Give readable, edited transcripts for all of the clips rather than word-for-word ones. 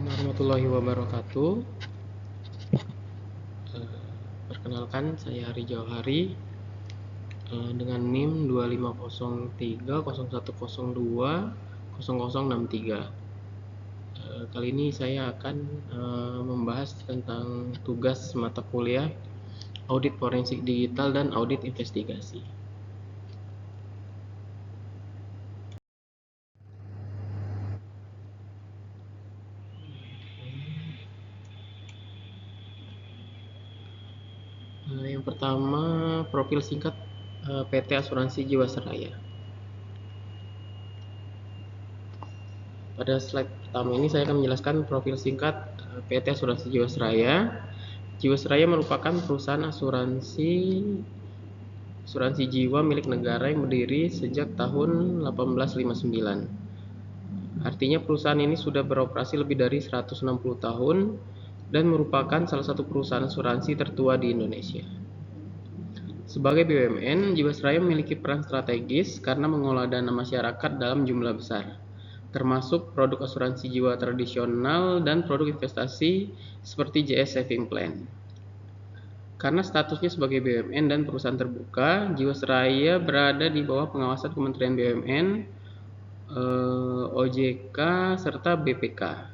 Warahmatullahi wabarakatuh. Perkenalkan, saya Hari Jauhari dengan NIM 250301020063. Kali ini saya akan membahas tentang tugas mata kuliah Audit Forensik Digital dan Audit Investigasi. Yang pertama, profil singkat PT Asuransi Jiwasraya. Pada slide pertama ini saya akan menjelaskan profil singkat PT Asuransi Jiwasraya. Jiwasraya merupakan perusahaan asuransi jiwa milik negara yang berdiri sejak tahun 1859. Artinya perusahaan ini sudah beroperasi lebih dari 160 tahun dan merupakan salah satu perusahaan asuransi tertua di Indonesia. Sebagai BUMN, Jiwasraya memiliki peran strategis karena mengolah dana masyarakat dalam jumlah besar, termasuk produk asuransi jiwa tradisional dan produk investasi seperti JS Saving Plan. Karena statusnya sebagai BUMN dan perusahaan terbuka, Jiwasraya berada di bawah pengawasan Kementerian BUMN, OJK, serta BPK.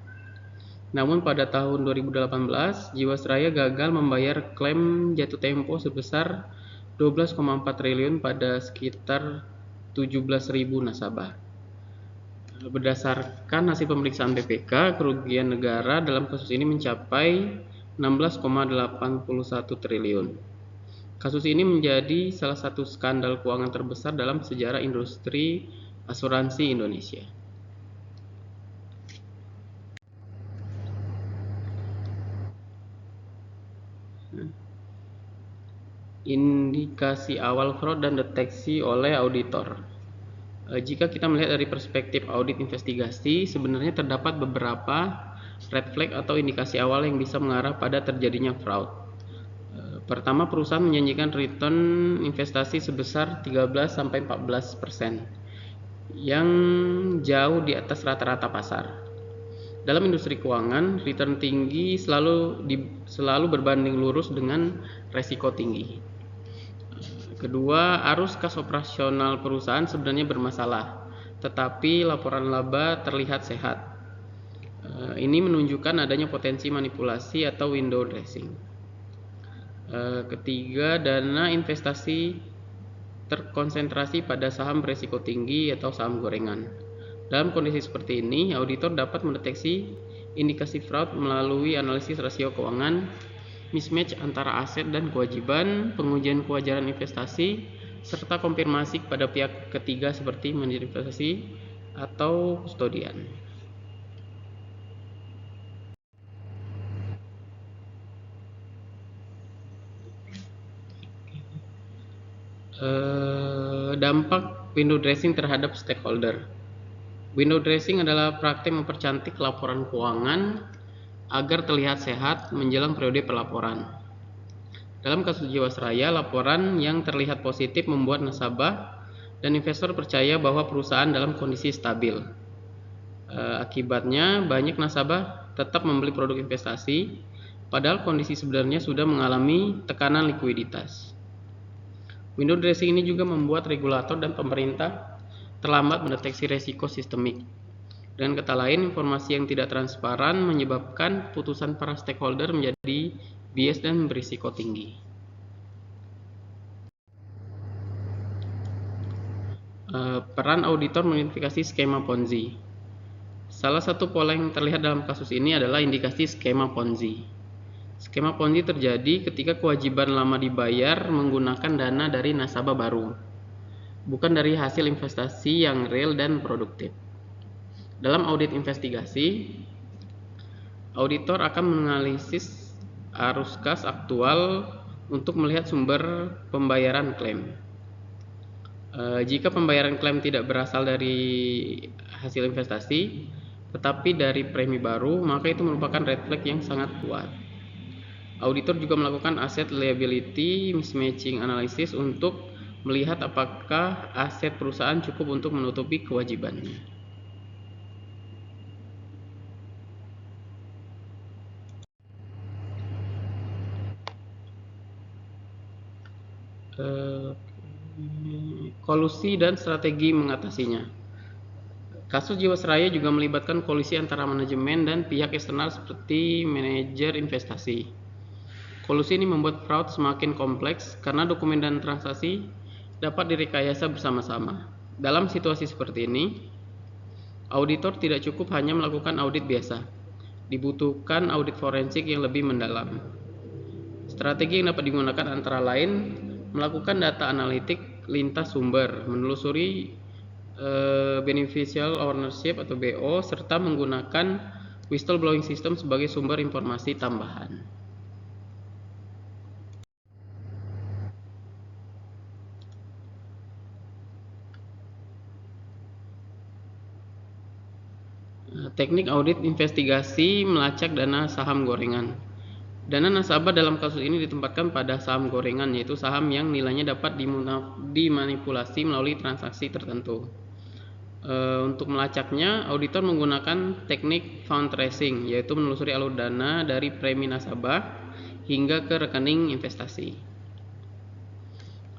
Namun pada tahun 2018, Jiwasraya gagal membayar klaim jatuh tempo sebesar 12,4 triliun pada sekitar 17.000 nasabah. Berdasarkan hasil pemeriksaan BPK, kerugian negara dalam kasus ini mencapai 16,81 triliun. Kasus ini menjadi salah satu skandal keuangan terbesar dalam sejarah industri asuransi Indonesia. Indikasi awal fraud dan deteksi oleh auditor. Jika kita melihat dari perspektif audit investigasi, sebenarnya terdapat beberapa red flag atau indikasi awal yang bisa mengarah pada terjadinya fraud. Pertama, perusahaan menjanjikan return investasi sebesar 13-14%, yang jauh di atas rata-rata pasar. Dalam industri keuangan, return tinggi selalu berbanding lurus dengan resiko tinggi. Kedua, arus kas operasional perusahaan sebenarnya bermasalah, tetapi laporan laba terlihat sehat. Ini menunjukkan adanya potensi manipulasi atau window dressing. Ketiga, dana investasi terkonsentrasi pada saham berisiko tinggi atau saham gorengan. Dalam kondisi seperti ini, auditor dapat mendeteksi indikasi fraud melalui analisis rasio keuangan, mismatch antara aset dan kewajiban, pengujian kewajaran investasi, serta konfirmasi kepada pihak ketiga seperti manajer investasi atau kustodian. Dampak window dressing terhadap stakeholder. Window dressing adalah praktik mempercantik laporan keuangan agar terlihat sehat menjelang periode pelaporan. Dalam kasus Jiwasraya, laporan yang terlihat positif membuat nasabah dan investor percaya bahwa perusahaan dalam kondisi stabil. Akibatnya, banyak nasabah tetap membeli produk investasi, padahal kondisi sebenarnya sudah mengalami tekanan likuiditas. Window dressing ini juga membuat regulator dan pemerintah terlambat mendeteksi resiko sistemik. Dan kata lain, informasi yang tidak transparan menyebabkan putusan para stakeholder menjadi bias dan berisiko tinggi. Peran auditor mengidentifikasi skema Ponzi. Salah satu pola yang terlihat dalam kasus ini adalah indikasi skema Ponzi. Skema Ponzi terjadi ketika kewajiban lama dibayar menggunakan dana dari nasabah baru, bukan dari hasil investasi yang real dan produktif. Dalam audit investigasi, auditor akan menganalisis arus kas aktual untuk melihat sumber pembayaran klaim. Jika pembayaran klaim tidak berasal dari hasil investasi, tetapi dari premi baru, maka itu merupakan red flag yang sangat kuat. Auditor juga melakukan asset liability mismatching analysis untuk melihat apakah aset perusahaan cukup untuk menutupi kewajibannya. Kolusi dan strategi mengatasinya. Kasus Jiwasraya juga melibatkan kolusi antara manajemen dan pihak eksternal seperti manajer investasi. Kolusi ini membuat fraud semakin kompleks karena dokumen dan transaksi dapat direkayasa bersama-sama. Dalam situasi seperti ini, auditor tidak cukup hanya melakukan audit biasa. Dibutuhkan audit forensik yang lebih mendalam. Strategi yang dapat digunakan antara lain melakukan data analitik lintas sumber, menelusuri beneficial ownership atau BO, serta menggunakan whistleblowing system sebagai sumber informasi tambahan. Teknik audit investigasi melacak dana saham gorengan. Dana nasabah dalam kasus ini ditempatkan pada saham gorengan, yaitu saham yang nilainya dapat dimanipulasi melalui transaksi tertentu. Untuk melacaknya, auditor menggunakan teknik fund tracing, yaitu menelusuri alur dana dari premi nasabah hingga ke rekening investasi.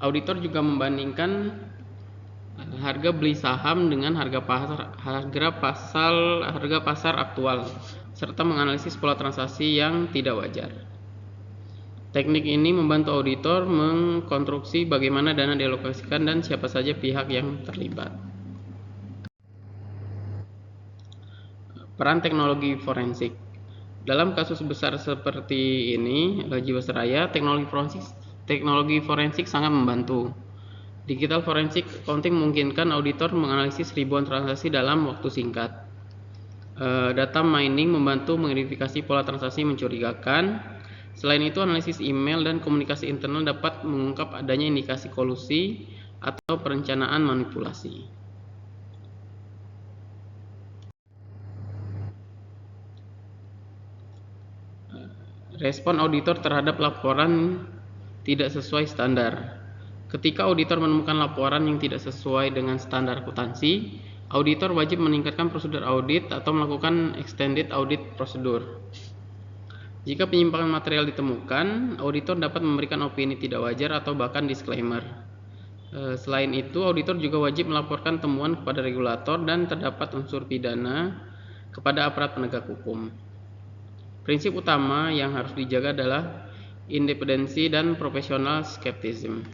Auditor juga membandingkan harga beli saham dengan harga pasar aktual, serta menganalisis pola transaksi yang tidak wajar. Teknik ini membantu auditor mengkonstruksi bagaimana dana dialokasikan dan siapa saja pihak yang terlibat. Peran teknologi forensik. Dalam kasus besar seperti ini, Jiwasraya, teknologi forensik sangat membantu. Digital Forensic Accounting memungkinkan auditor menganalisis ribuan transaksi dalam waktu singkat. Data mining membantu mengidentifikasi pola transaksi mencurigakan. Selain itu, analisis email dan komunikasi internal dapat mengungkap adanya indikasi kolusi atau perencanaan manipulasi. Respon auditor terhadap laporan tidak sesuai standar. Ketika auditor menemukan laporan yang tidak sesuai dengan standar akuntansi, auditor wajib meningkatkan prosedur audit atau melakukan extended audit prosedur. Jika penyimpangan material ditemukan, auditor dapat memberikan opini tidak wajar atau bahkan disclaimer. Selain itu, auditor juga wajib melaporkan temuan kepada regulator dan terdapat unsur pidana kepada aparat penegak hukum. Prinsip utama yang harus dijaga adalah independensi dan profesional skeptism.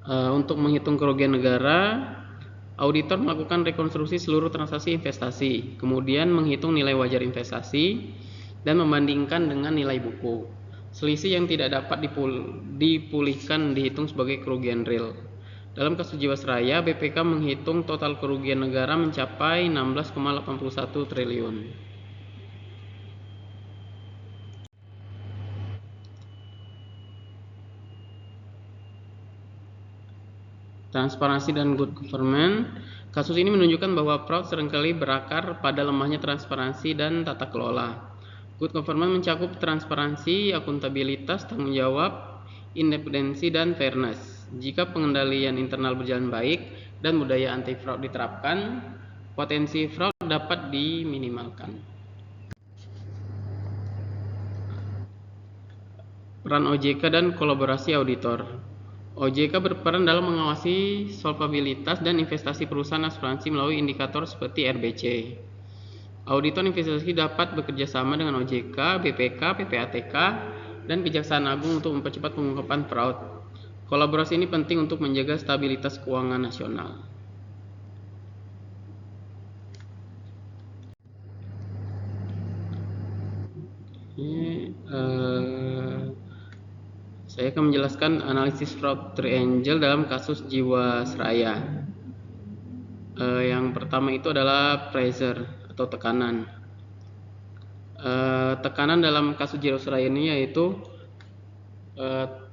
Untuk menghitung kerugian negara, auditor melakukan rekonstruksi seluruh transaksi investasi, kemudian menghitung nilai wajar investasi dan membandingkan dengan nilai buku. Selisih yang tidak dapat dipulihkan dihitung sebagai kerugian real. Dalam kasus Jiwasraya, BPK menghitung total kerugian negara mencapai 16,81 triliun. Transparansi dan good government. Kasus ini menunjukkan bahwa fraud seringkali berakar pada lemahnya transparansi dan tata kelola. Good government mencakup transparansi, akuntabilitas, tanggung jawab, independensi, dan fairness. Jika pengendalian internal berjalan baik dan budaya anti fraud diterapkan, potensi fraud dapat diminimalkan. Peran OJK dan kolaborasi auditor. OJK berperan dalam mengawasi solvabilitas dan investasi perusahaan asuransi melalui indikator seperti RBC. Auditor investasi dapat bekerja sama dengan OJK, BPK, PPATK, dan Kejaksaan Agung untuk mempercepat pengungkapan fraud. Kolaborasi ini penting untuk menjaga stabilitas keuangan nasional. Saya akan menjelaskan analisis fraud triangle dalam kasus Jiwasraya. Yang pertama itu adalah pressure atau tekanan. Tekanan dalam kasus Jiwasraya ini yaitu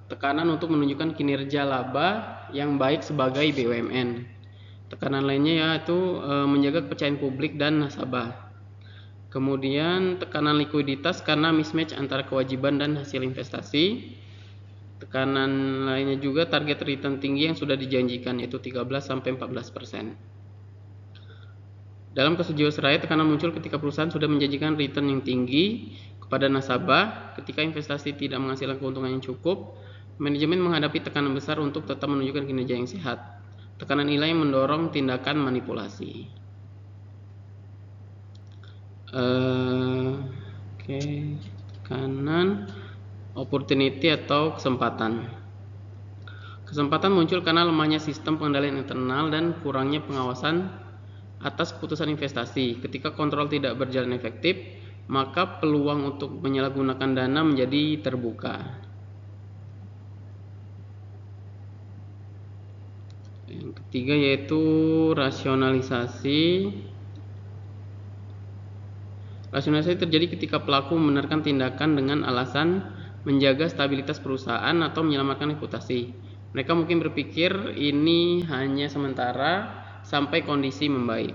tekanan untuk menunjukkan kinerja laba yang baik sebagai BUMN. Tekanan lainnya yaitu menjaga kepercayaan publik dan nasabah. Kemudian tekanan likuiditas karena mismatch antara kewajiban dan hasil investasi. Tekanan lainnya juga target return tinggi yang sudah dijanjikan yaitu 13-14%. Dalam kasus Jiwasraya, tekanan muncul ketika perusahaan sudah menjanjikan return yang tinggi kepada nasabah. Ketika investasi tidak menghasilkan keuntungan yang cukup, manajemen menghadapi tekanan besar untuk tetap menunjukkan kinerja yang sehat. Tekanan inilah yang mendorong tindakan manipulasi. Tekanan opportunity atau kesempatan. Kesempatan muncul karena lemahnya sistem pengendalian internal dan kurangnya pengawasan atas keputusan investasi. Ketika kontrol tidak berjalan efektif, maka peluang untuk menyalahgunakan dana menjadi terbuka. Yang ketiga yaitu rasionalisasi. Rasionalisasi terjadi ketika pelaku membenarkan tindakan dengan alasan menjaga stabilitas perusahaan atau menyelamatkan reputasi. Mereka mungkin berpikir ini hanya sementara sampai kondisi membaik.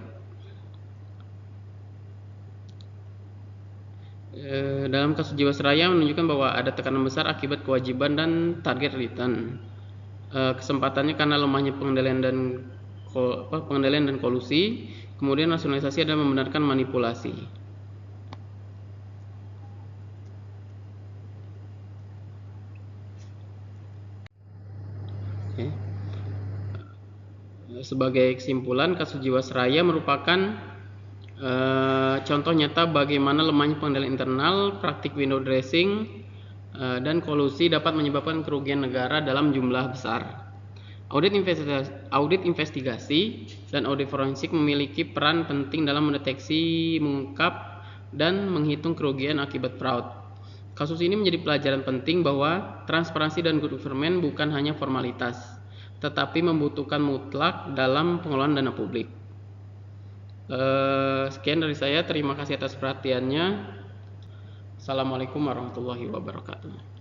Dalam kasus Jiwasraya menunjukkan bahwa ada tekanan besar akibat kewajiban dan target return. Kesempatannya karena lemahnya pengendalian dan kolusi. Kemudian rasionalisasi adalah membenarkan manipulasi. Sebagai kesimpulan, kasus Jiwasraya merupakan contoh nyata bagaimana lemahnya pengendalian internal, praktik window dressing, dan kolusi dapat menyebabkan kerugian negara dalam jumlah besar. Audit investigasi dan audit forensik memiliki peran penting dalam mendeteksi, mengungkap, dan menghitung kerugian akibat fraud. Kasus ini menjadi pelajaran penting bahwa transparansi dan good government bukan hanya formalitas, tetapi membutuhkan mutlak dalam pengelolaan dana publik. Sekian dari saya, terima kasih atas perhatiannya. Assalamualaikum warahmatullahi wabarakatuh.